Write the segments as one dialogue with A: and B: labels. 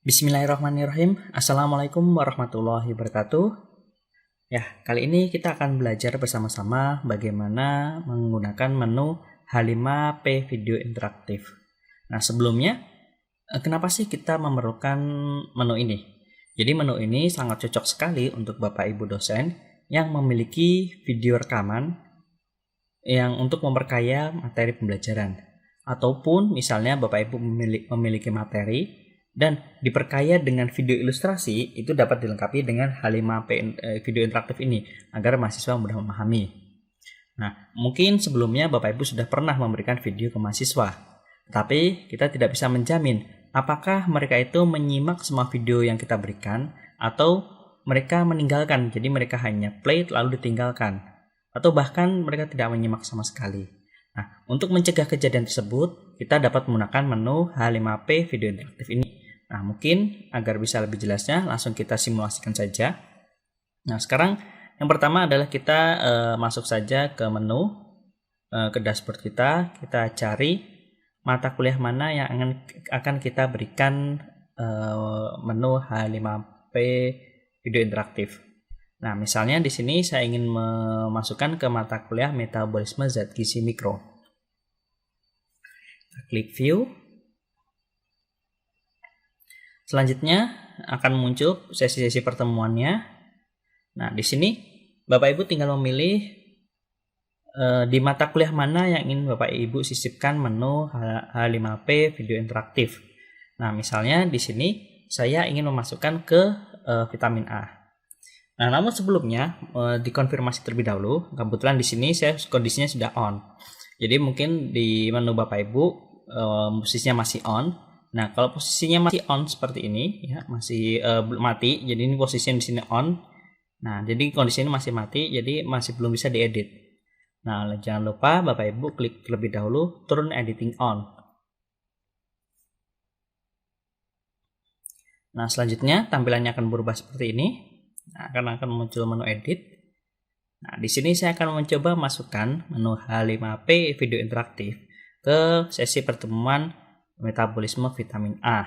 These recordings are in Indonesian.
A: Bismillahirrahmanirrahim. Assalamualaikum warahmatullahi wabarakatuh. Ya, kali ini kita akan belajar bersama-sama bagaimana menggunakan menu H5P Video Interaktif. Nah, sebelumnya, kenapa sih kita memerlukan menu ini? Jadi menu ini sangat cocok sekali untuk Bapak Ibu dosen yang memiliki video rekaman yang untuk memperkaya materi pembelajaran. Ataupun misalnya Bapak Ibu memiliki materi dan diperkaya dengan video ilustrasi, itu dapat dilengkapi dengan H5P video interaktif ini agar mahasiswa mudah memahami. Nah, mungkin sebelumnya Bapak Ibu sudah pernah memberikan video ke mahasiswa, tapi kita tidak bisa menjamin apakah mereka itu menyimak semua video yang kita berikan atau mereka meninggalkan, jadi mereka hanya play lalu ditinggalkan, atau bahkan mereka tidak menyimak sama sekali. Nah, untuk mencegah kejadian tersebut, kita dapat menggunakan menu H5P video interaktif ini. Nah, mungkin agar bisa lebih jelasnya, langsung kita simulasikan saja. Nah, sekarang yang pertama adalah kita masuk saja ke menu, ke dashboard kita cari mata kuliah mana yang akan kita berikan menu H5P video interaktif. Nah, misalnya di sini saya ingin memasukkan ke mata kuliah metabolisme zat gizi mikro. Kita klik view. Selanjutnya akan muncul sesi-sesi pertemuannya. Nah, di sini Bapak Ibu tinggal memilih di mata kuliah mana yang ingin Bapak Ibu sisipkan menu H5P video interaktif. Nah, misalnya di sini saya ingin memasukkan ke vitamin A. Nah, namun sebelumnya dikonfirmasi terlebih dahulu. Kebetulan di sini saya kondisinya sudah on. Jadi mungkin di menu Bapak Ibu posisinya masih on. Nah, kalau posisinya masih on seperti ini, ya masih mati, jadi ini posisinya di sini on. Nah, jadi kondisi ini masih mati, jadi masih belum bisa diedit. Nah, jangan lupa Bapak Ibu klik terlebih dahulu turn editing on. Nah, selanjutnya tampilannya akan berubah seperti ini. Nah, akan muncul menu edit. Nah, di sini saya akan mencoba masukkan menu H5P video interaktif ke sesi pertemuan metabolisme vitamin A.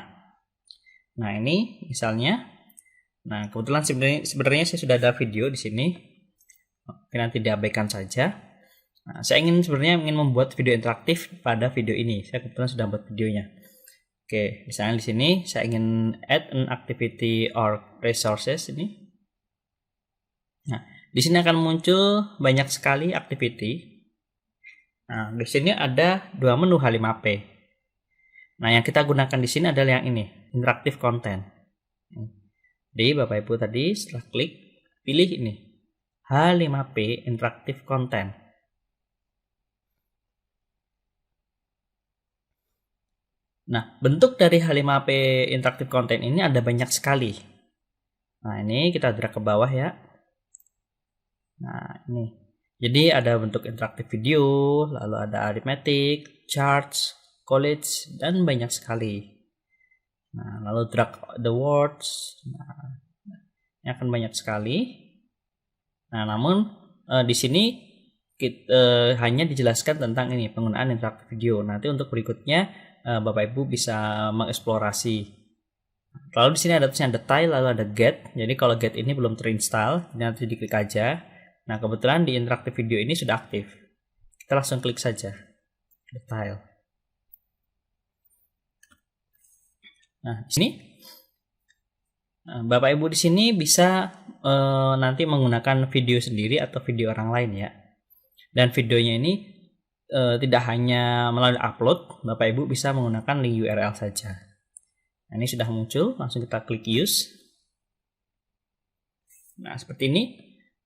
A: Nah, ini misalnya, nah kebetulan sebenarnya saya sudah ada video di sini. Oke, nanti diabaikan saja. Nah, saya sebenarnya ingin membuat video interaktif pada video ini. Saya kebetulan sudah buat videonya. Oke, misalnya di sini saya ingin add an activity or resources ini. Nah, di sini akan muncul banyak sekali activity. Nah, di sini ada dua menu H5P. Nah, yang kita gunakan di sini adalah yang ini, interaktif content. Jadi Bapak Ibu tadi setelah klik, pilih ini, H5P interaktif content. Nah, bentuk dari H5P interaktif content ini ada banyak sekali. Nah, ini kita drag ke bawah ya. Nah, ini. Jadi ada bentuk interaktif video, lalu ada arithmetic, charts, college, dan banyak sekali. Nah, lalu drag the words. Nah, ini akan banyak sekali. Nah, namun di sini kita hanya dijelaskan tentang ini penggunaan interaktif video. Nanti untuk berikutnya Bapak Ibu bisa mengeksplorasi. Lalu di sini ada tulisan detail, lalu ada get. Jadi kalau get ini belum terinstall, nanti diklik aja. Nah, kebetulan di interaktif video ini sudah aktif. Kita langsung klik saja detail. Nah, di sini Bapak Ibu di sini bisa nanti menggunakan video sendiri atau video orang lain ya. Dan videonya ini tidak hanya melalui upload, Bapak Ibu bisa menggunakan link URL saja. Nah, ini sudah muncul, langsung kita klik use. Nah, seperti ini.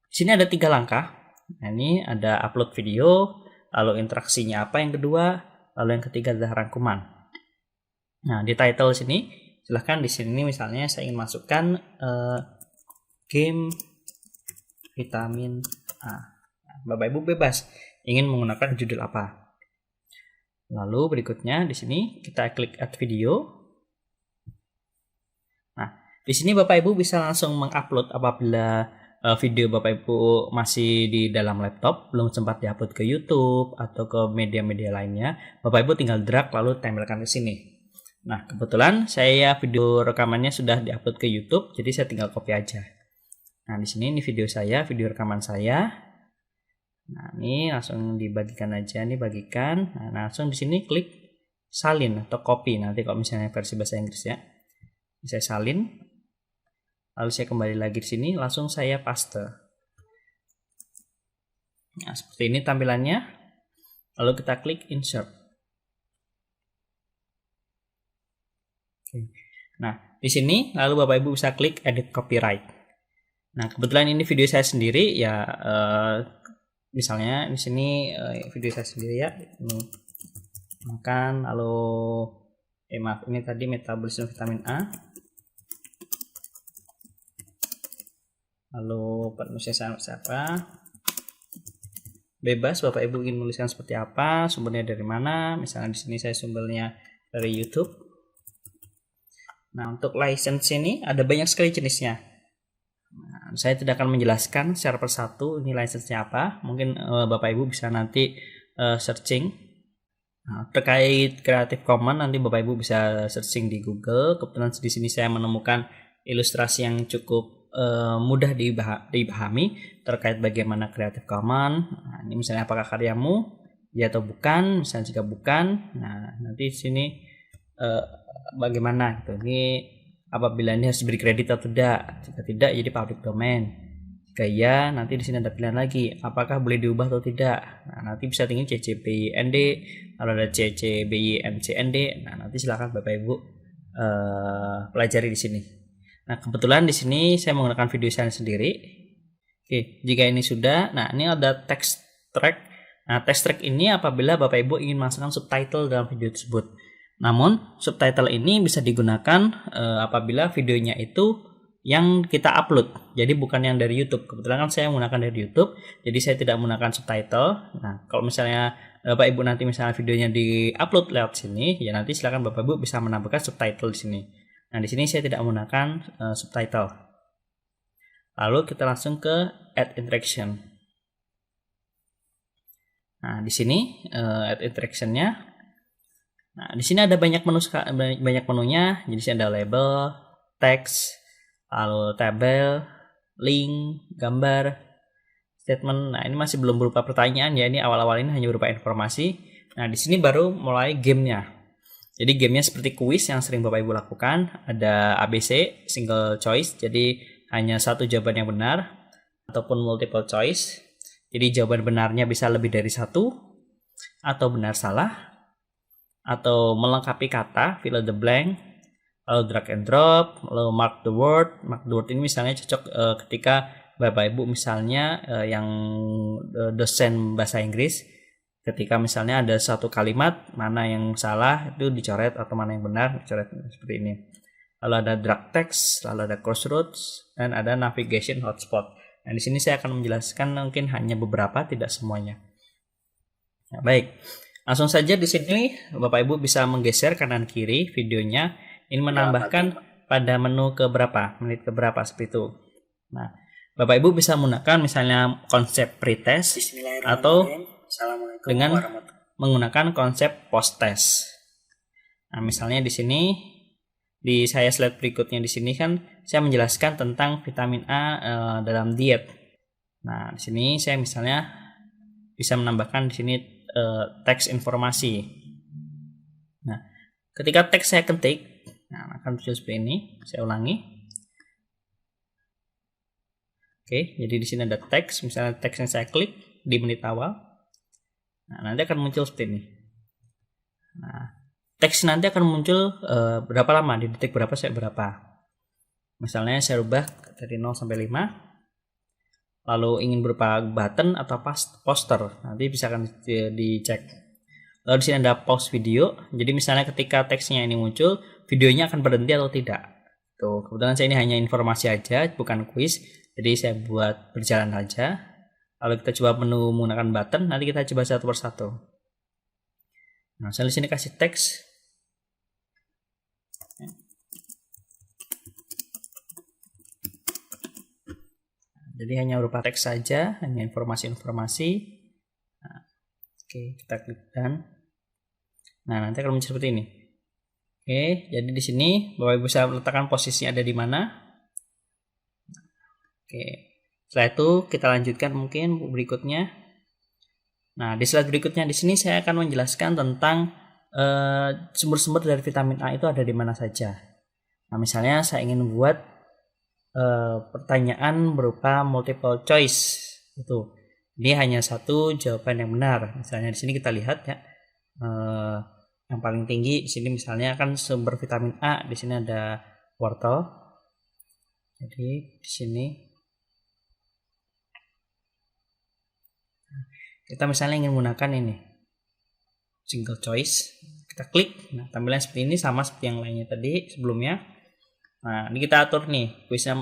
A: Di sini ada 3 langkah. Nah, ini ada upload video, lalu interaksinya apa yang kedua, lalu yang ketiga adalah rangkuman. Nah, di title sini, silahkan di sini misalnya saya ingin masukkan game vitamin A. Nah, Bapak Ibu bebas ingin menggunakan judul apa. Lalu berikutnya di sini kita klik add video. Nah, di sini Bapak Ibu bisa langsung mengupload apabila video Bapak Ibu masih di dalam laptop, belum sempat diupload ke YouTube atau ke media-media lainnya, Bapak Ibu tinggal drag lalu tempelkan ke sini. Nah, kebetulan saya video rekamannya sudah diupload ke YouTube, jadi saya tinggal copy aja. Nah, di sini ini video saya, video rekaman saya. Nah, ini langsung dibagikan aja, nih bagikan. Nah, langsung di sini klik salin atau copy. Nanti kalau misalnya versi bahasa Inggris ya. Saya salin. Lalu saya kembali lagi di sini, langsung saya paste. Nah, seperti ini tampilannya. Lalu kita klik insert. Nah, di sini lalu Bapak Ibu bisa klik edit copyright. Nah, kebetulan ini video saya sendiri ya, misalnya di sini video saya sendiri ya. Ini makan, lalu maaf, ini tadi metabolisme vitamin A. Lalu penulisnya siapa? Bebas Bapak Ibu ingin menuliskan seperti apa, sumbernya dari mana. Misalnya di sini saya sumbernya dari YouTube. Nah, untuk license ini ada banyak sekali jenisnya. Nah, saya tidak akan menjelaskan secara persatu ini license-nya apa. Mungkin Bapak Ibu bisa nanti searching. Nah, terkait Creative Commons nanti Bapak Ibu bisa searching di Google. Kebetulan di sini saya menemukan ilustrasi yang cukup mudah dipahami terkait bagaimana Creative Commons. Nah, ini misalnya apakah karyamu ya atau bukan. Misalnya jika bukan, nah nanti di sini bagaimana gitu. Ini apabila ini harus diberi kredit atau tidak. Jika tidak, jadi public domain. Jika iya, nanti di sini ada pilihan lagi, apakah boleh diubah atau tidak. Nah, nanti bisa tinggi CC-BY-ND, lalu ada CC-BY-NCND. Nah, nanti silakan Bapak Ibu pelajari di sini. Nah, kebetulan di sini saya menggunakan video saya sendiri. Oke, jika ini sudah, nah ini ada text track. Nah, text track ini apabila Bapak Ibu ingin memasukkan subtitle dalam video tersebut. Namun subtitle ini bisa digunakan apabila videonya itu yang kita upload, jadi bukan yang dari YouTube. Kebetulan kan saya menggunakan dari YouTube, jadi saya tidak menggunakan subtitle. Nah, kalau misalnya Bapak Ibu nanti misalnya videonya di-upload lewat sini, ya nanti silakan Bapak Ibu bisa menambahkan subtitle di sini. Nah, di sini saya tidak menggunakan subtitle. Lalu kita langsung ke add interaction. Nah, di sini add interaction-nya. Nah, di sini ada banyak menunya. Jadi sini ada label, teks, lalu tabel, link, gambar, statement. Nah, ini masih belum berupa pertanyaan ya. Ini awal-awal ini hanya berupa informasi. Nah, di sini baru mulai gamenya. Jadi gamenya seperti kuis yang sering Bapak Ibu lakukan. Ada ABC, single choice. Jadi hanya satu jawaban yang benar ataupun multiple choice. Jadi jawaban benarnya bisa lebih dari satu atau benar salah. Atau melengkapi kata, fill the blank, lalu drag and drop, lalu mark the word. Mark the word ini misalnya cocok ketika Bapak Ibu misalnya yang dosen bahasa Inggris, ketika misalnya ada satu kalimat mana yang salah itu dicoret atau mana yang benar dicoret seperti ini. Lalu ada drag text, lalu ada crossroads, dan ada navigation hotspot. Nah, di sini saya akan menjelaskan mungkin hanya beberapa, tidak semuanya. Nah, baik. Langsung saja di sini Bapak Ibu bisa menggeser kanan kiri videonya. Ini menambahkan pada menu keberapa, menit keberapa seperti itu. Nah, Bapak Ibu bisa menggunakan misalnya konsep pretest atau dengan menggunakan konsep post test. Nah, misalnya di sini di saya slide berikutnya di sini kan saya menjelaskan tentang vitamin A dalam diet. Nah, di sini saya misalnya bisa menambahkan di sini teks informasi. Nah, ketika teks saya ketik, nah akan muncul seperti ini. Saya ulangi. Oke, jadi di sini ada teks. Misalnya teks yang saya klik di menit awal. Nah, nanti akan muncul seperti ini. Nah, teks nanti akan muncul berapa lama, di detik berapa saya berapa. Misalnya saya rubah dari 0 sampai 5. Lalu ingin berupa button atau poster, nanti bisa akan dicek. Lalu di sini ada pause video. Jadi misalnya ketika teksnya ini muncul, videonya akan berhenti atau tidak. Tuh, kebetulan saya ini hanya informasi aja, bukan kuis. Jadi saya buat berjalan aja. Lalu kita coba menu menggunakan button, nanti kita coba satu persatu. Nah, saya di sini kasih teks. Jadi hanya berupa teks saja, hanya informasi-informasi. Nah, oke, kita klik done. Nah, nanti akan muncul seperti ini. Oke, jadi di sini Bapak Ibu bisa letakkan posisinya ada di mana. Oke, setelah itu kita lanjutkan mungkin berikutnya. Nah, di slide berikutnya di sini saya akan menjelaskan tentang sumber-sumber dari vitamin A itu ada di mana saja. Nah, misalnya saya ingin membuat pertanyaan berupa multiple choice itu. Ini hanya satu jawaban yang benar. Misalnya di sini kita lihat ya, yang paling tinggi di sini misalnya kan sumber vitamin A, di sini ada wortel. Jadi di sini kita misalnya ingin menggunakan ini single choice, kita klik. Nah, tampilan seperti ini sama seperti yang lainnya tadi sebelumnya. Nah, ini kita atur nih kuisnya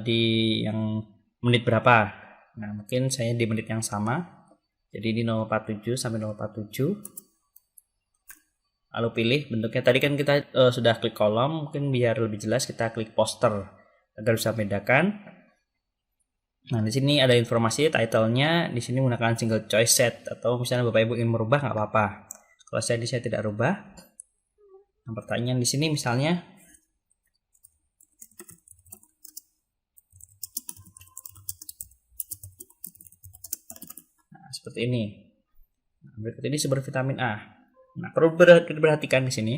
A: di yang menit berapa. Nah, mungkin saya di menit yang sama. Jadi di 047 sampai 047. Lalu pilih bentuknya. Tadi kan kita sudah klik kolom, mungkin biar lebih jelas kita klik poster agar bisa membedakan. Nah, di sini ada informasi title-nya. Di sini menggunakan single choice set, atau misalnya Bapak Ibu ingin merubah nggak apa-apa. Kalau saya tidak rubah. Nah, pertanyaan di sini misalnya seperti ini. Nah, berikut ini sumber vitamin A. Nah, perlu diperhatikan di sini.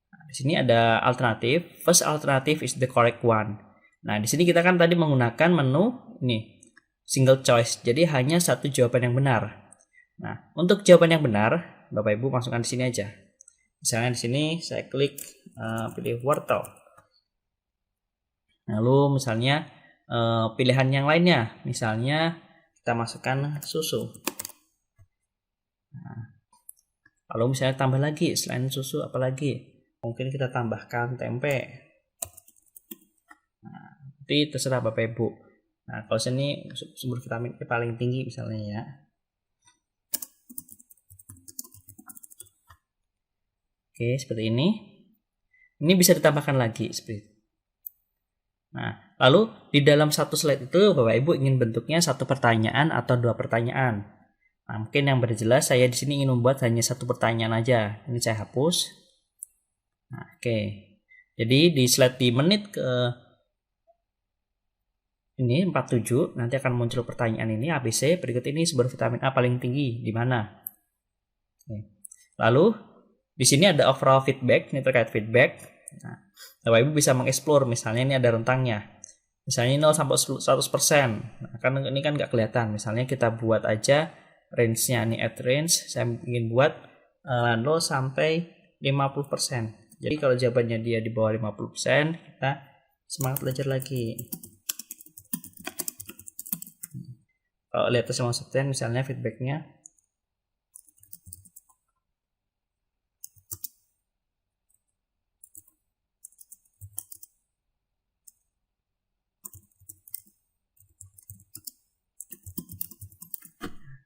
A: Nah, di sini ada alternatif. First alternative is the correct one. Nah, di sini kita kan tadi menggunakan menu ini single choice. Jadi hanya satu jawaban yang benar. Nah, untuk jawaban yang benar, Bapak Ibu masukkan di sini aja. Misalnya di sini saya klik pilih wortel. Lalu misalnya pilihan yang lainnya, misalnya kita masukkan susu. Nah, lalu misalnya tambah lagi selain susu apalagi? Mungkin kita tambahkan tempe. Nah, nanti terserah Bapak Ibu. Nah, kalau sini sumber vitamin E paling tinggi misalnya ya. Oke, seperti ini. Ini bisa ditambahkan lagi seperti itu. Nah, lalu di dalam satu slide itu Bapak Ibu ingin bentuknya satu pertanyaan atau dua pertanyaan. Nah, mungkin yang berjelas saya di sini ingin membuat hanya satu pertanyaan aja. Ini saya hapus. Nah, oke. Jadi di slide di menit ke ini 47 nanti akan muncul pertanyaan ini ABC. Berikut ini sumber vitamin A paling tinggi di mana? Oke. Lalu di sini ada overall feedback, ini terkait feedback. Nah, Bapak Ibu bisa mengeksplor, misalnya ini ada rentangnya. Misalnya 0 sampai 100%. Nah, kan ini kan nggak kelihatan. Misalnya kita buat aja range-nya, ini add range, saya ingin buat 0 sampai 50%. Jadi kalau jawabannya dia di bawah 50%, kita semangat belajar lagi. Kalau lihat semua subten misalnya feedbacknya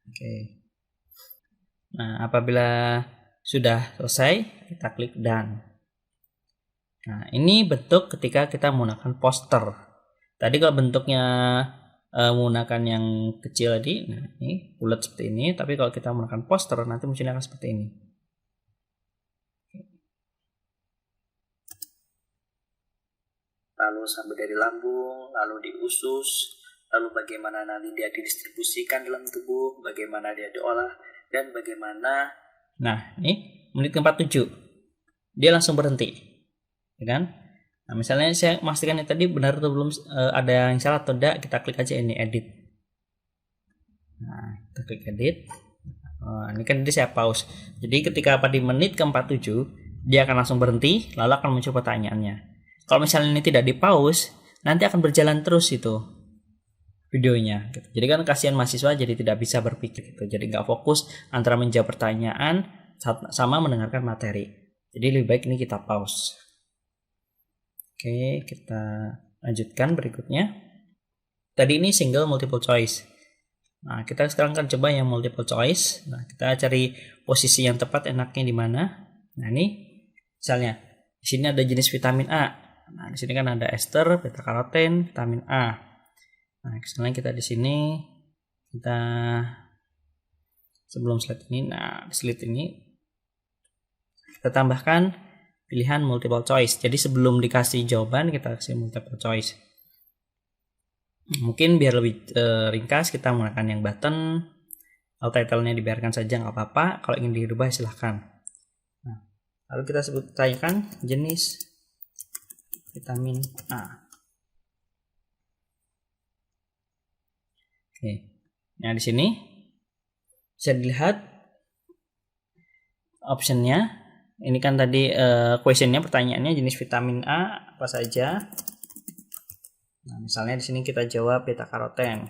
A: oke. Nah, apabila sudah selesai, kita klik done. Nah, ini bentuk ketika kita menggunakan poster. Tadi kalau bentuknya menggunakan yang kecil tadi, nah ini bulat seperti ini. Tapi kalau kita menggunakan poster, nanti munculnya akan seperti ini. Lalu sampai dari lambung, lalu di usus, lalu bagaimana nanti dia didistribusikan dalam tubuh, bagaimana dia diolah, dan bagaimana. Nah, ini menit ke-47. Dia langsung berhenti. Ya kan? Nah, misalnya saya memastikan yang tadi benar atau belum ada yang salah atau tidak, kita klik aja ini edit. Nah, kita klik edit. Ini kan tadi saya pause. Jadi ketika di menit ke-47, dia akan langsung berhenti, lalu akan muncul pertanyaannya. Kalau misalnya ini tidak di pause, nanti akan berjalan terus itu videonya. Gitu. Jadi kan kasihan mahasiswa jadi tidak bisa berpikir gitu. Jadi nggak fokus antara menjawab pertanyaan sama mendengarkan materi. Jadi lebih baik ini kita pause. Oke, kita lanjutkan berikutnya. Tadi ini single multiple choice. Nah, kita sekarang kan coba yang multiple choice. Nah, kita cari posisi yang tepat enaknya di mana. Nah, ini misalnya di sini ada jenis vitamin A. Nah, di sini kan ada ester, beta karoten, vitamin A. Nah, misalnya kita di sini kita sebelum slide ini, nah di slide ini kita tambahkan pilihan multiple choice. Jadi sebelum dikasih jawaban kita kasih multiple choice. Mungkin biar lebih ringkas kita menggunakan yang button. Kalau title-nya dibiarkan saja nggak apa-apa. Kalau ingin dirubah silahkan. Nah, lalu kita tanyakan jenis vitamin A. Oke. Nah di sini bisa dilihat optionnya. Ini kan tadi questionnya, pertanyaannya jenis vitamin A apa saja. Nah, misalnya di sini kita jawab beta karoten.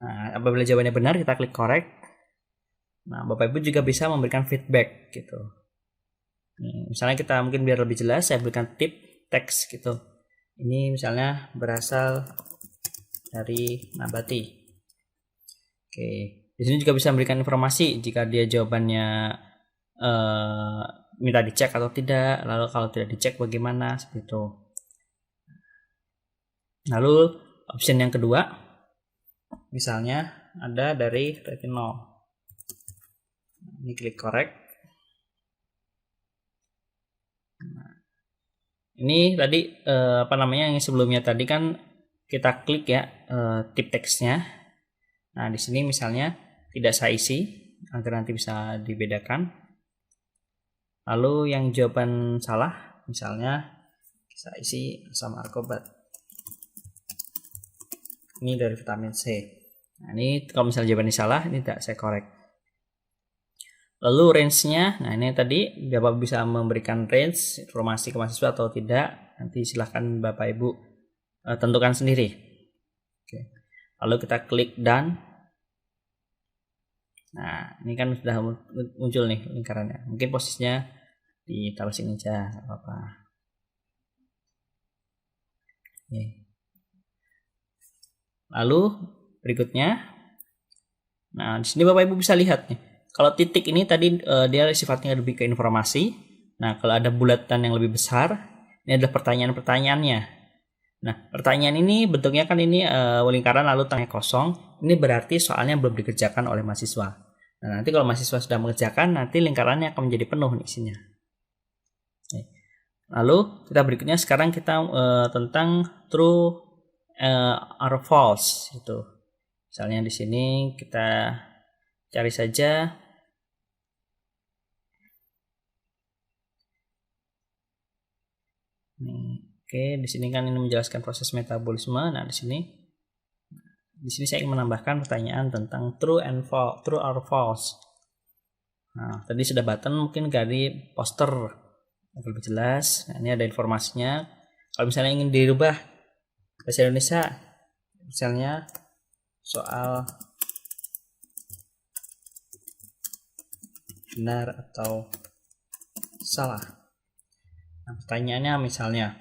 A: Nah, apabila jawabannya benar kita klik correct. Nah, Bapak Ibu juga bisa memberikan feedback gitu. Nih, misalnya kita mungkin biar lebih jelas saya berikan tip teks gitu. Ini misalnya berasal dari nabati. Oke. Di sini juga bisa memberikan informasi jika dia jawabannya minta dicek atau tidak, lalu kalau tidak dicek bagaimana, seperti itu. Lalu option yang kedua, misalnya ada dari retinol. Ini klik correct. Nah, ini tadi yang sebelumnya tadi kan kita klik ya tip teksnya. Nah di sini misalnya tidak saya isi agar nanti bisa dibedakan. Lalu yang jawaban salah misalnya saya isi asam arkobat. Ini dari vitamin C. Nah ini kalau misalnya jawabannya salah ini tidak saya korek. Lalu range-nya, nah ini tadi Bapak bisa memberikan range informasi ke mahasiswa atau tidak. Nanti silahkan Bapak Ibu tentukan sendiri. Oke. Lalu kita klik done. Nah ini kan sudah muncul nih lingkarannya. Mungkin posisinya ditaruh sini aja, nggak apa-apa. Lalu berikutnya, nah di sini Bapak Ibu bisa lihat nih. Kalau titik ini tadi dia sifatnya lebih ke informasi. Nah kalau ada bulatan yang lebih besar, ini adalah pertanyaan-pertanyaannya. Nah pertanyaan ini bentuknya kan ini lingkaran lalu tengahnya kosong. Ini berarti soalnya belum dikerjakan oleh mahasiswa. Nah nanti kalau mahasiswa sudah mengerjakan, nanti lingkarannya akan menjadi penuh nih isinya. Lalu kita berikutnya sekarang kita tentang true or false itu. Misalnya di sini kita cari saja oke, di sini kan ini menjelaskan proses metabolisme. Nah, di sini saya ingin menambahkan pertanyaan tentang true or false. Nah, tadi sudah button, mungkin dari poster lebih jelas. Nah, ini ada informasinya. Kalau misalnya ingin dirubah bahasa Indonesia, misalnya soal benar atau salah. Nah, pertanyaannya misalnya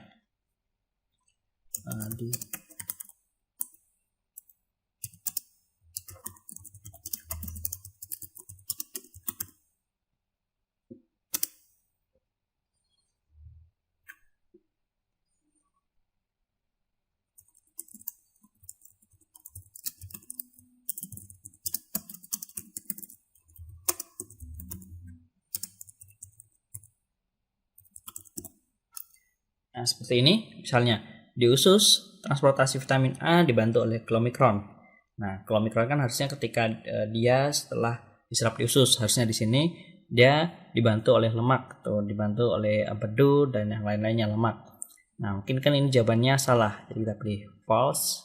A: nah, seperti ini, misalnya di usus transportasi vitamin A dibantu oleh klomikron. Nah, klomikron kan harusnya ketika dia setelah diserap di usus, harusnya di sini dia dibantu oleh lemak atau dibantu oleh empedu dan yang lain-lainnya lemak. Nah, mungkin kan ini jawabannya salah, jadi kita pilih false.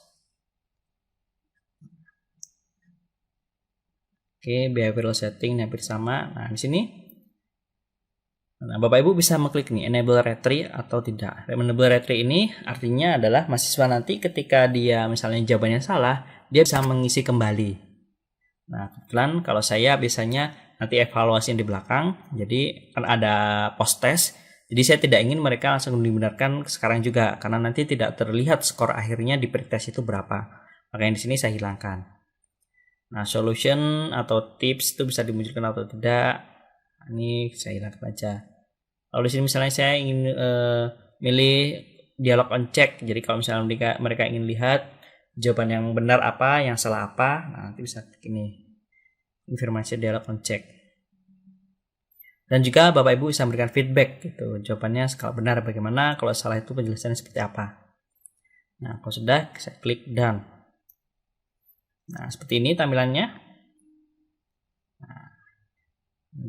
A: Oke, behavioral setting hampir sama. Nah, di sini nah, Bapak Ibu bisa mengklik nih enable retry atau tidak. Enable retry ini artinya adalah mahasiswa nanti ketika dia misalnya jawabannya salah, dia bisa mengisi kembali. Nah, kebetulan kalau saya biasanya nanti evaluasi di belakang, jadi kan ada post test. Jadi saya tidak ingin mereka langsung dibenarkan sekarang juga karena nanti tidak terlihat skor akhirnya di pretest itu berapa. Makanya di sini saya hilangkan. Nah, solution atau tips itu bisa dimunculkan atau tidak. Ini saya hilangkan aja. Kalau di sini misalnya saya ingin milih dialog on check. Jadi kalau misalnya mereka ingin lihat jawaban yang benar apa, yang salah apa, nah nanti bisa klik ini. Informasi dialog on check. Dan juga Bapak Ibu bisa memberikan feedback gitu. Jawabannya kalau benar bagaimana, kalau salah itu penjelasannya seperti apa. Nah, kalau sudah saya klik done. Nah, seperti ini tampilannya. Nah,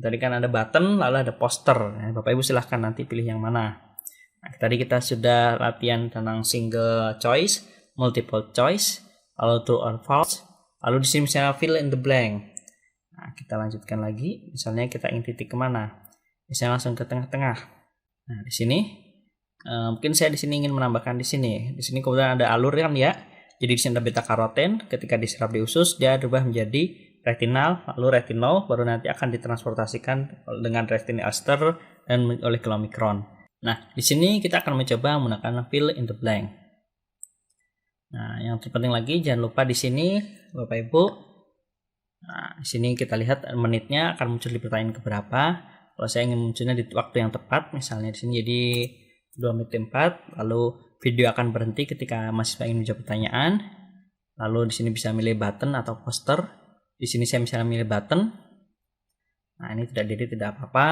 A: tadi kan ada button, lalu ada poster. Nah, Bapak Ibu silahkan nanti pilih yang mana. Nah, tadi kita sudah latihan tentang single choice, multiple choice, lalu true or false. Lalu di sini misalnya fill in the blank. Nah, kita lanjutkan lagi. Misalnya kita ingin titik kemana? Misalnya langsung ke tengah-tengah. Nah, di sini mungkin saya di sini ingin menambahkan di sini. Di sini kemudian ada alur kan ya. Jadi di sini ada beta karoten. Ketika diserap di usus, dia berubah menjadi retinal, lalu retinol, baru nanti akan ditransportasikan dengan retinal ester dan oleh kelomikron. Nah, di sini kita akan mencoba menggunakan fill in the blank. Nah, yang terpenting lagi jangan lupa di sini Bapak Ibu. Nah, di sini kita lihat menitnya akan muncul di pertanyaan keberapa. Kalau saya ingin munculnya di waktu yang tepat, misalnya di sini jadi 2 menit 4, lalu video akan berhenti ketika mahasiswa ingin menjawab pertanyaan. Lalu di sini bisa milih button atau poster. Di sini saya misalnya milih button. Nah, ini tidak delete tidak apa-apa.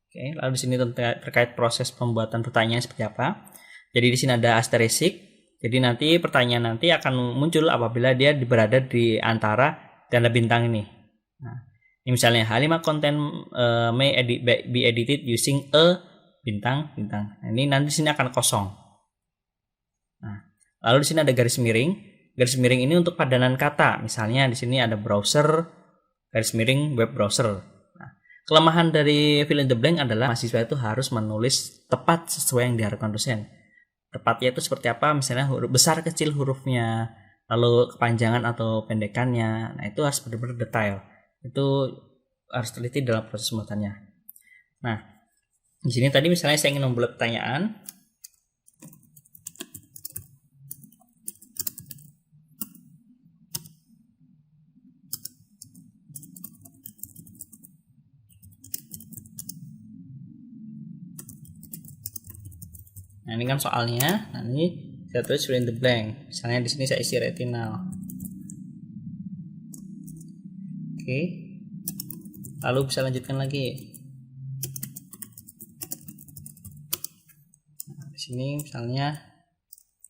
A: Oke, lalu di sini terkait proses pembuatan pertanyaan seperti apa. Jadi di sini ada asterisk. Jadi nanti pertanyaan nanti akan muncul apabila dia berada di antara tanda bintang ini. Nah, ini misalnya H5 content may be edited using a bintang. Nah, ini nanti di sini akan kosong. Nah, lalu di sini ada garis miring. Garis miring ini untuk padanan kata. Misalnya di sini ada browser, garis miring web browser. Nah, kelemahan dari fill in the blank adalah mahasiswa itu harus menulis tepat sesuai yang diharapkan dosen. Tepatnya itu seperti apa, misalnya huruf besar kecil hurufnya, lalu kepanjangan atau pendekannya. Nah, itu harus benar-benar detail. Itu harus teliti dalam proses pembuatannya. Nah, di sini tadi misalnya saya ingin membuat pertanyaan. Nah, ini kan soalnya. Nah, ini saya tulis fill in the blank. Misalnya di sini saya isi retinal. Oke. Lalu bisa lanjutkan lagi. Nah, di sini misalnya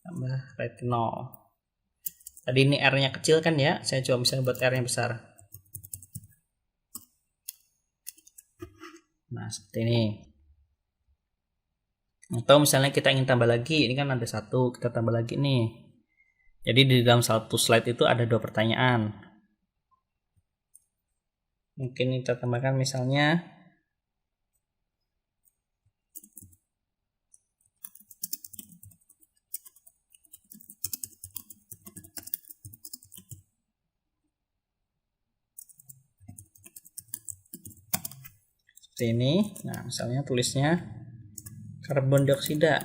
A: tambah retinol. Tadi ini R-nya kecil kan ya? Saya coba misalnya buat R-nya besar. Nah, seperti ini. Atau misalnya kita ingin tambah lagi, ini kan ada satu, kita tambah lagi nih. Jadi di dalam satu slide itu ada 2 pertanyaan. Mungkin kita tambahkan misalnya seperti ini. Nah, misalnya tulisnya karbon dioksida.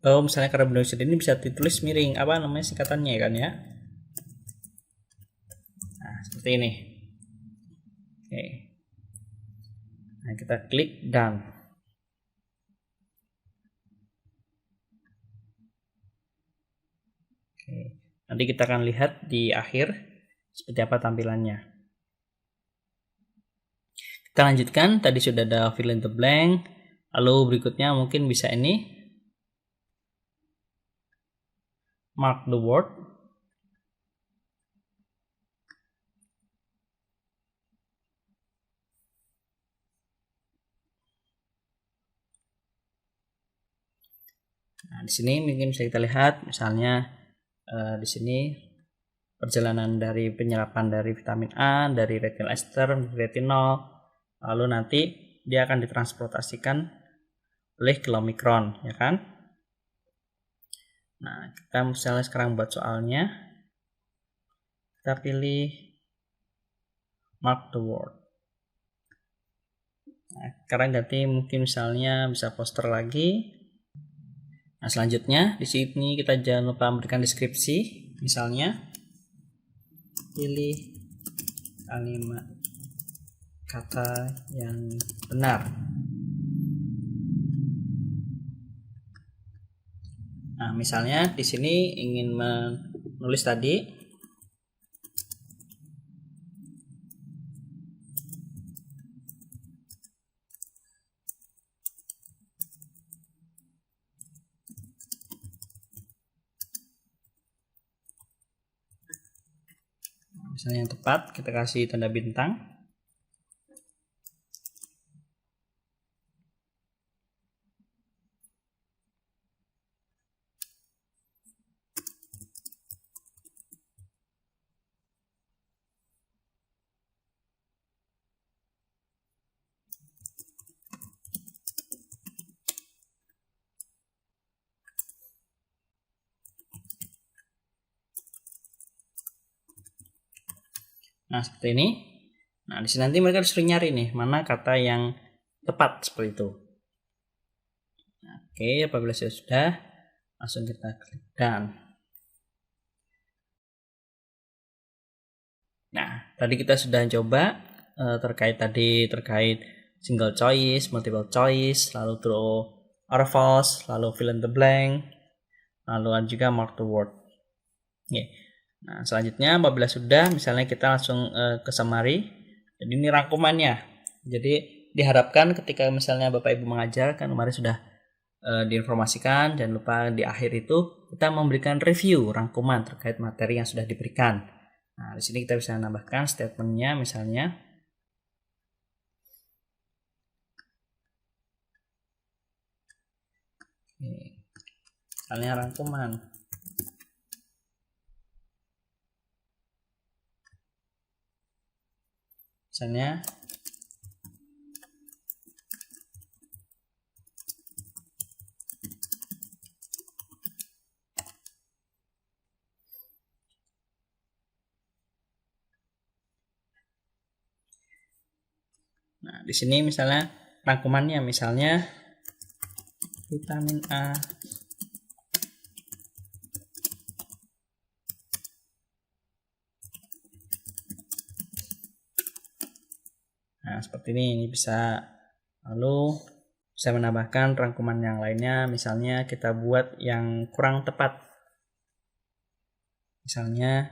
A: Oh, misalnya karbon dioksida ini bisa ditulis miring, apa namanya singkatannya kan ya? Nah, seperti ini. Oke. Nah, kita klik done. Oke. Nanti kita akan lihat di akhir seperti apa tampilannya. Kita lanjutkan, tadi sudah ada fill in the blank, lalu berikutnya mungkin bisa ini mark the word. Nah, di sini mungkin bisa kita lihat misalnya di sini perjalanan dari penyerapan dari vitamin A, dari retinol ester, retinol. Lalu nanti dia akan ditransportasikan oleh kelomikron, ya kan? Nah, kita misalnya sekarang buat soalnya. Kita pilih mark the word. Nah, sekarang ganti mungkin misalnya bisa poster lagi. Nah, selanjutnya di sini kita jangan lupa memberikan deskripsi. Misalnya pilih kalimat kata yang benar. Nah, misalnya di sini ingin menulis tadi misalnya yang tepat kita kasih tanda bintang. Nah, seperti ini. Nah, di sini nanti mereka disuruh nyari nih, mana kata yang tepat seperti itu. Oke, apabila sudah, langsung kita klik done. Nah, tadi kita sudah coba terkait single choice, multiple choice, lalu true or false, lalu fill in the blank, lalu ada juga mark the word. Oke. Nah, selanjutnya apabila sudah, misalnya kita langsung ke summary. Jadi ini rangkumannya. Jadi diharapkan ketika misalnya Bapak Ibu mengajar, kan kemarin sudah diinformasikan, jangan lupa di akhir itu kita memberikan review rangkuman terkait materi yang sudah diberikan. Nah, di sini kita bisa menambahkan statementnya misalnya. Misalnya rangkuman. Misalnya nah, di sini misalnya rangkumannya misalnya vitamin A nah, seperti ini bisa. Lalu bisa menambahkan rangkuman yang lainnya, misalnya kita buat yang kurang tepat. Misalnya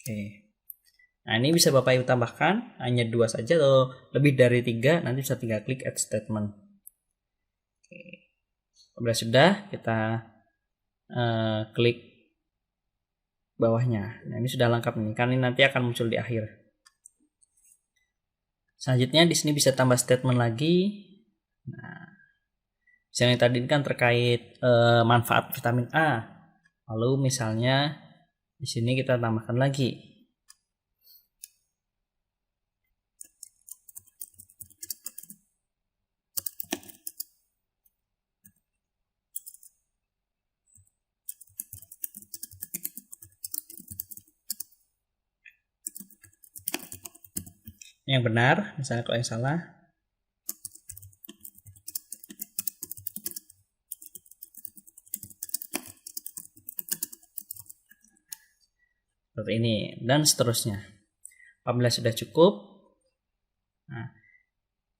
A: oke. Nah, ini bisa Bapak Ibu tambahkan hanya 2 saja atau lebih dari 3, nanti bisa tinggal klik add statement. Oke. Apabila sudah, kita klik bawahnya. Nah, ini sudah lengkap nih, kan ini nanti akan muncul di akhir. Selanjutnya di sini bisa tambah statement lagi. Nah, misalnya tadi kan terkait manfaat vitamin A. Lalu misalnya di sini kita tambahkan lagi. Yang benar, misalnya kalau yang salah. Seperti ini, dan seterusnya. Apabila sudah cukup, nah,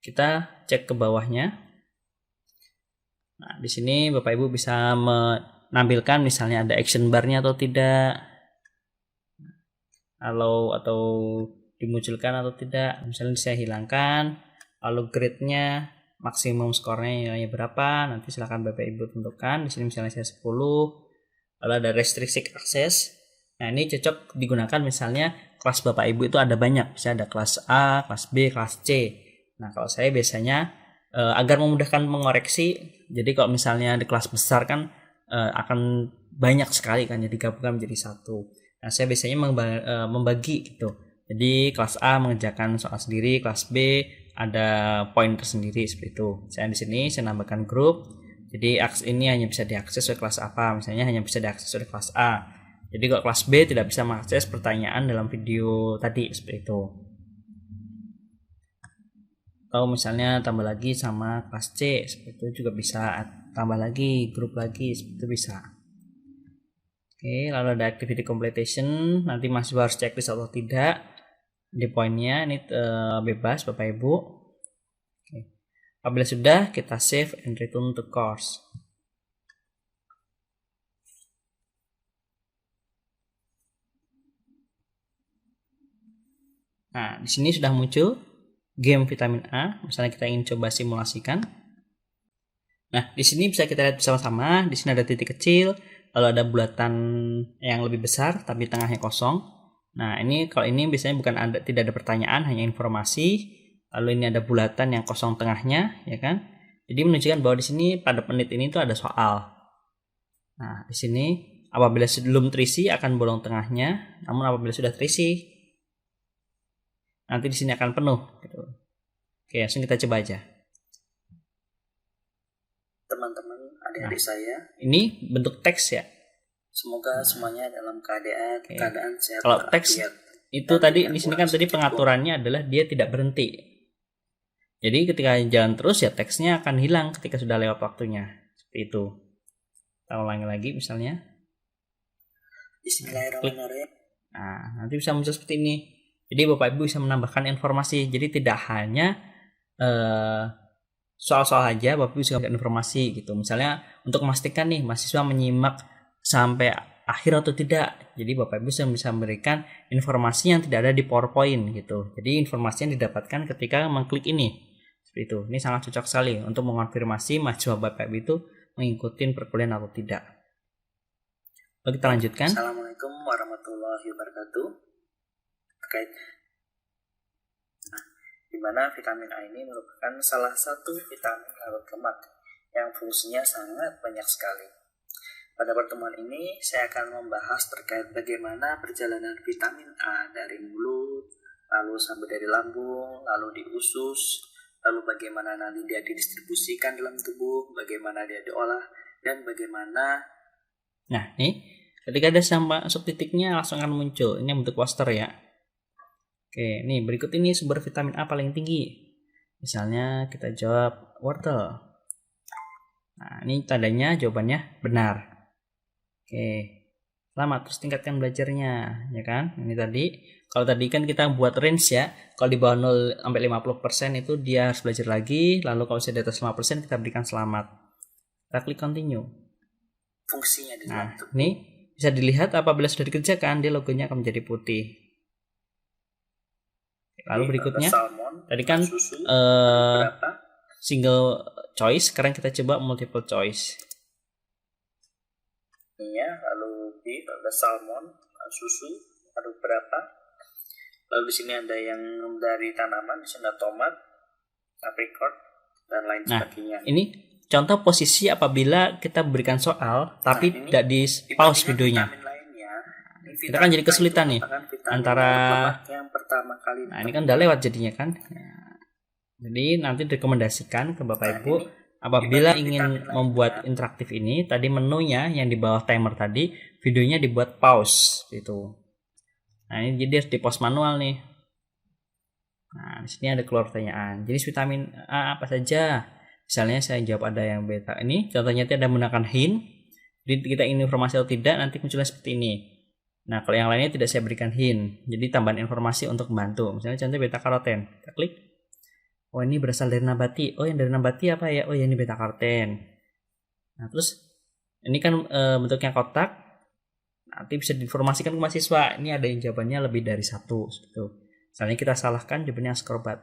A: kita cek ke bawahnya. Nah, di sini Bapak Ibu bisa menampilkan misalnya ada action bar-nya atau tidak. Atau dimunculkan atau tidak. Misalnya saya hilangkan, lalu grade-nya maksimum skornya berapa, nanti silahkan Bapak Ibu tentukan. Di sini misalnya saya 10, lalu ada restriksi akses. Nah, ini cocok digunakan misalnya kelas Bapak Ibu itu ada banyak, bisa ada kelas A, kelas B, kelas C. Nah, kalau saya biasanya agar memudahkan mengoreksi, jadi kalau misalnya di kelas besar kan akan banyak sekali kan, jadi gabungkan menjadi satu. Nah, saya biasanya membagi gitu. Jadi kelas A mengerjakan soal sendiri, kelas B ada poin tersendiri seperti itu. Saya di sini saya nambahkan grup. Jadi ini hanya bisa diakses oleh kelas apa, misalnya hanya bisa diakses oleh kelas A. Jadi kalau kelas B tidak bisa mengakses pertanyaan dalam video tadi seperti itu. Atau misalnya tambah lagi sama kelas C, seperti itu juga bisa. Tambah lagi, grup lagi, seperti itu bisa. Oke, lalu ada activity completion, nanti mahasiswa harus checklist atau tidak. Di poinnya ini bebas Bapak Ibu. Oke. Apabila sudah, kita save and return to course. Nah, di sini sudah muncul game vitamin A. Misalnya kita ingin coba simulasikan. Nah, di sini bisa kita lihat bersama-sama. Di sini ada titik kecil, lalu ada bulatan yang lebih besar tapi tengahnya kosong. Nah, ini kalau ini biasanya tidak ada pertanyaan, hanya informasi. Lalu ini ada bulatan yang kosong tengahnya, ya kan? Jadi menunjukkan bahwa di sini pada menit ini tuh ada soal. Nah, di sini apabila belum terisi akan bolong tengahnya, namun apabila sudah terisi nanti di sini akan penuh gitu. Oke, langsung kita coba aja.
B: Teman-teman, adik-adik saya,
A: ini bentuk teks ya.
B: Semoga semuanya dalam keadaan sehat.
A: Kalau teks itu tadi di sini kan tadi pengaturannya adalah dia tidak berhenti. Jadi ketika jalan terus ya teksnya akan hilang ketika sudah lewat waktunya. Seperti itu. Kita ulangi lagi misalnya.
B: Bismillahirrahmanirrahim.
A: Nah, nanti bisa muncul seperti ini. Jadi Bapak Ibu bisa menambahkan informasi. Jadi tidak hanya soal-soal aja, Bapak Ibu bisa memberikan informasi gitu. Misalnya untuk memastikan nih mahasiswa menyimak sampai akhir atau tidak. Jadi Bapak Ibu bisa memberikan informasi yang tidak ada di PowerPoint gitu. Jadi informasi yang didapatkan ketika mengklik ini. Seperti itu. Ini sangat cocok sekali untuk mengonfirmasi mahasiswa Bapak Ibu itu mengikuti perkuliahan atau tidak. Lalu kita lanjutkan.
B: Assalamualaikum warahmatullahi wabarakatuh. Terkait di mana vitamin A ini merupakan salah satu vitamin larut lemak yang fungsinya sangat banyak sekali. Pada pertemuan ini, saya akan membahas terkait bagaimana perjalanan vitamin A dari mulut, lalu sampai dari lambung, lalu di usus, lalu bagaimana nanti dia didistribusikan dalam tubuh, bagaimana dia diolah, dan bagaimana...
A: Nah, nih, ketika ada sampai subtitiknya langsung akan muncul. Ini bentuk poster ya. Oke, nih berikut ini sumber vitamin A paling tinggi. Misalnya kita jawab wortel. Nah, ini tandanya jawabannya benar. Oke, selamat, terus tingkatkan belajarnya, ya kan? Ini tadi, kalau tadi kan kita buat range ya, kalau di bawah 0 sampai 50% itu dia harus belajar lagi, lalu kalau sudah di atas 5% kita berikan selamat. Kita klik continue.
B: Fungsinya di
A: nah, ini bisa dilihat apabila sudah dikerjakan, dia logonya akan menjadi putih. Lalu berikutnya, tadi kan single choice, sekarang kita coba multiple choice.
B: Lalu beef, ada salmon, susu, ada berapa? Lalu di sini ada yang dari tanaman, di sini ada tomat, apricot, dan lain sebagainya.
A: Ini contoh posisi apabila kita berikan soal, tapi tidak di pause videonya. Kita kan jadi kesulitan nih antara
B: yang pertama kali.
A: Nah, ini kan udah lewat jadinya kan. Jadi nanti direkomendasikan ke Bapak Ibu apabila ingin membuat interaktif ini, tadi menunya yang di bawah timer tadi, videonya dibuat pause gitu. Nah, ini jadi harus di pause manual nih. Nah, di sini ada keluar pertanyaan. Jadi vitamin A apa saja? Misalnya saya jawab ada yang beta. Ini contohnya ada menggunakan hint. Jadi kita ingin informasi atau tidak, nanti munculnya seperti ini. Nah, kalau yang lainnya tidak saya berikan hint. Jadi tambahan informasi untuk membantu. Misalnya contoh beta karoten. Kita klik. Oh, ini berasal dari nabati. Oh, yang dari nabati apa ya? Oh, ya ini beta karoten. Nah, terus ini kan bentuknya kotak. Nanti bisa diinformasikan ke mahasiswa. Ini ada yang jawabannya lebih dari satu. Seperti itu. Misalnya kita salahkan jawabannya askorbat.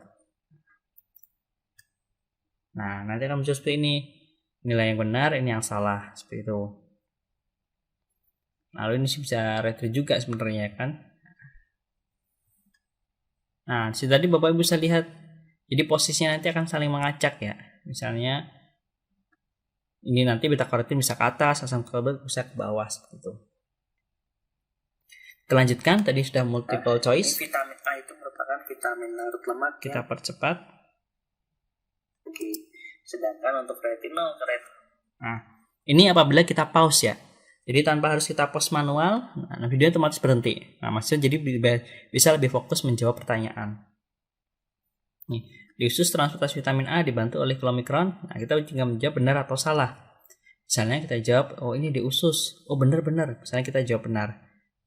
A: Nah, nanti akan muncul seperti ini. Nilai yang benar, ini yang salah. Seperti itu. Lalu ini bisa retrieve juga sebenarnya kan. Nah, di tadi Bapak Ibu bisa lihat. Jadi posisinya nanti akan saling mengacak ya. Misalnya ini nanti beta karotin bisa ke atas, asam korbat bisa ke bawah seperti itu. Kita lanjutkan, tadi sudah multiple choice.
B: Vitamin A itu merupakan vitamin larut lemak.
A: Kita percepat.
B: Oke. Sedangkan untuk retinol,
A: nah, ini apabila kita pause ya. Jadi tanpa harus kita pause manual, nah videonya otomatis berhenti. Nah, maksudnya jadi bisa lebih fokus menjawab pertanyaan. Nih, di usus transportasi vitamin A dibantu oleh klomikron. Nah, kita tinggal menjawab benar atau salah. Misalnya kita jawab, oh ini di usus. Oh benar-benar. Misalnya kita jawab benar.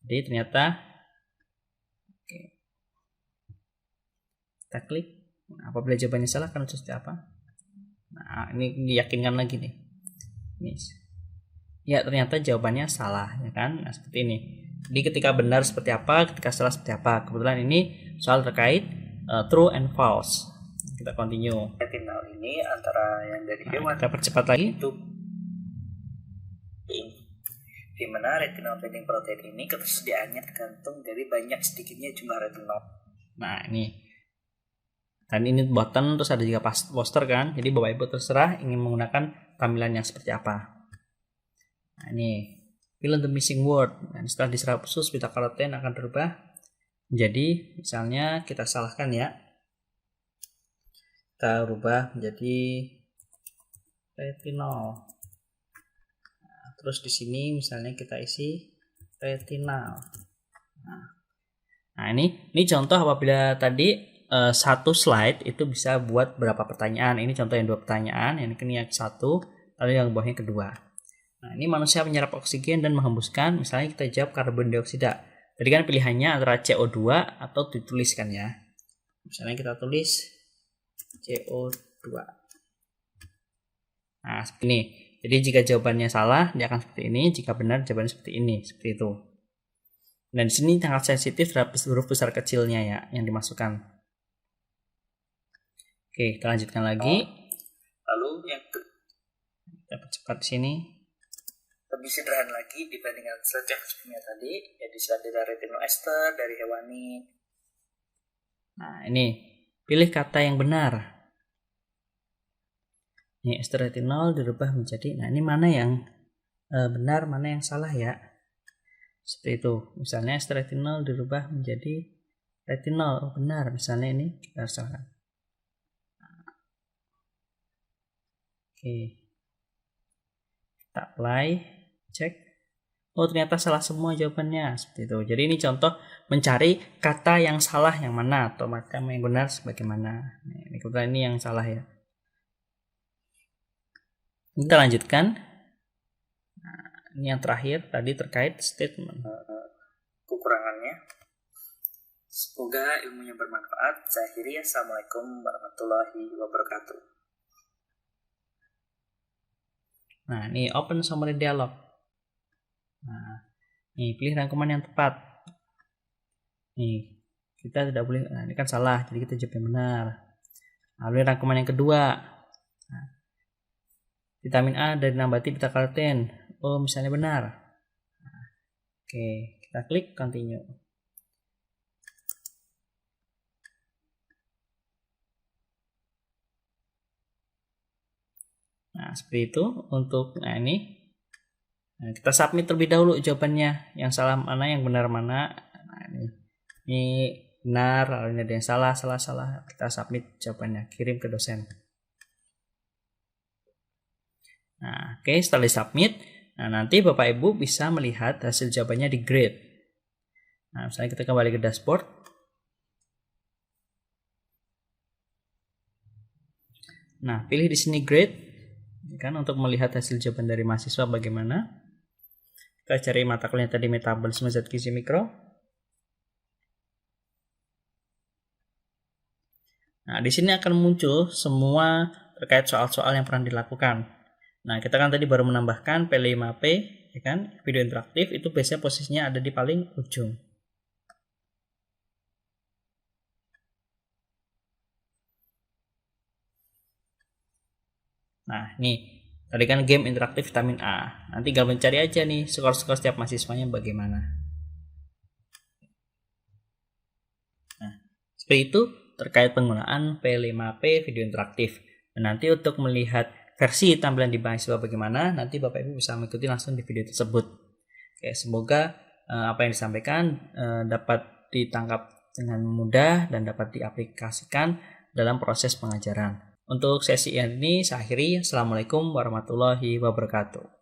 A: Jadi ternyata, oke. Kita klik. Nah, apabila jawabannya salah, akan seperti apa? Nah, ini diyakinkan lagi nih. Ini. Ya, ternyata jawabannya salah, ya kan? Nah, seperti ini. Jadi ketika benar seperti apa, ketika salah seperti apa. Kebetulan ini soal terkait true and false. Kita continue.
B: Retinol ini ini antara yang dari hewan.
A: Kita percepat lagi.
B: Itu di mana retinol binding protein ini ketersediaannya tergantung dari banyak sedikitnya jumlah retinol.
A: Nah ini, dan ini button, terus ada juga poster kan. Jadi Bapak Ibu terserah ingin menggunakan tampilan yang seperti apa. Nah ini, fill in the missing word. Dan setelah diserap khusus, beta karoten akan berubah menjadi, misalnya kita salahkan ya, kita rubah menjadi retinol. Terus di sini misalnya kita isi retinal. Nah ini contoh apabila tadi satu slide itu bisa buat berapa pertanyaan. Ini contoh yang 2 pertanyaan, yang ini yang 1, lalu yang bawahnya kedua. Nah ini manusia menyerap oksigen dan menghembuskan, misalnya kita jawab karbon dioksida. Tadi kan pilihannya antara CO2 atau dituliskan ya. Misalnya kita tulis CO2. Nah seperti ini. Jadi jika jawabannya salah, dia akan seperti ini. Jika benar, jawabannya seperti ini, seperti itu. Dan di sini sangat sensitif terhadap huruf besar kecilnya ya, yang dimasukkan. Oke, kita lanjutkan lagi.
B: Lalu yang
A: kita percepat di sini.
B: Lebih sederhana lagi dibandingkan slide yang sebelumnya tadi, yaitu slide dari retinoester, dari hewani.
A: Nah ini, pilih kata yang benar. Ini ester retinol dirubah menjadi, nah ini mana yang benar, mana yang salah ya. Seperti itu. Misalnya ester retinol dirubah menjadi retinol, oh benar. Misalnya ini kita salahkan. Oke. Kita apply, cek. Oh ternyata salah semua jawabannya. Seperti itu. Jadi ini contoh mencari kata yang salah yang mana, atau kata yang benar sebagaimana. Ini kebetulan ini yang salah ya. Kita lanjutkan. Nah, ini yang terakhir tadi terkait statement.
B: Kekurangannya. Semoga ilmunya bermanfaat. Saya akhiri. Assalamualaikum warahmatullahi wabarakatuh.
A: Nah, ini open summary dialog. Nah, ini pilih rangkuman yang tepat. Nih, kita tidak boleh. Nah, ini kan salah, jadi kita jawab yang benar. Lalu rangkuman yang kedua. Nah, vitamin A dari nambati beta karoten. Oh, misalnya benar. Nah, oke, kita klik continue. Nah, seperti itu untuk ini. Nah, kita submit terlebih dahulu jawabannya. Yang salah mana, yang benar mana. Nah, ini benar, lalu ini ada yang salah. Kita submit jawabannya, kirim ke dosen. Nah, oke, setelah disubmit, nah nanti Bapak Ibu bisa melihat hasil jawabannya di grade. Nah, misalnya kita kembali ke dashboard. Nah, pilih di sini grade, kan, untuk melihat hasil jawaban dari mahasiswa bagaimana. Kita cari mata kuliah tadi metabolisme zat gizi mikro. Nah, di sini akan muncul semua terkait soal-soal yang pernah dilakukan. Nah, kita kan tadi baru menambahkan P5P, ya kan? Video interaktif itu biasanya posisinya ada di paling ujung. Nah, ini tadi kan game interaktif vitamin A. Nanti tinggal mencari aja nih skor-skor setiap mahasiswanya bagaimana. Nah, seperti itu terkait penggunaan P5P video interaktif. Dan nanti untuk melihat versi tampilan di mahasiswa bagaimana, nanti Bapak Ibu bisa mengikuti langsung di video tersebut. Oke, semoga apa yang disampaikan dapat ditangkap dengan mudah dan dapat diaplikasikan dalam proses pengajaran. Untuk sesi ini saya akhiri. Assalamualaikum warahmatullahi wabarakatuh.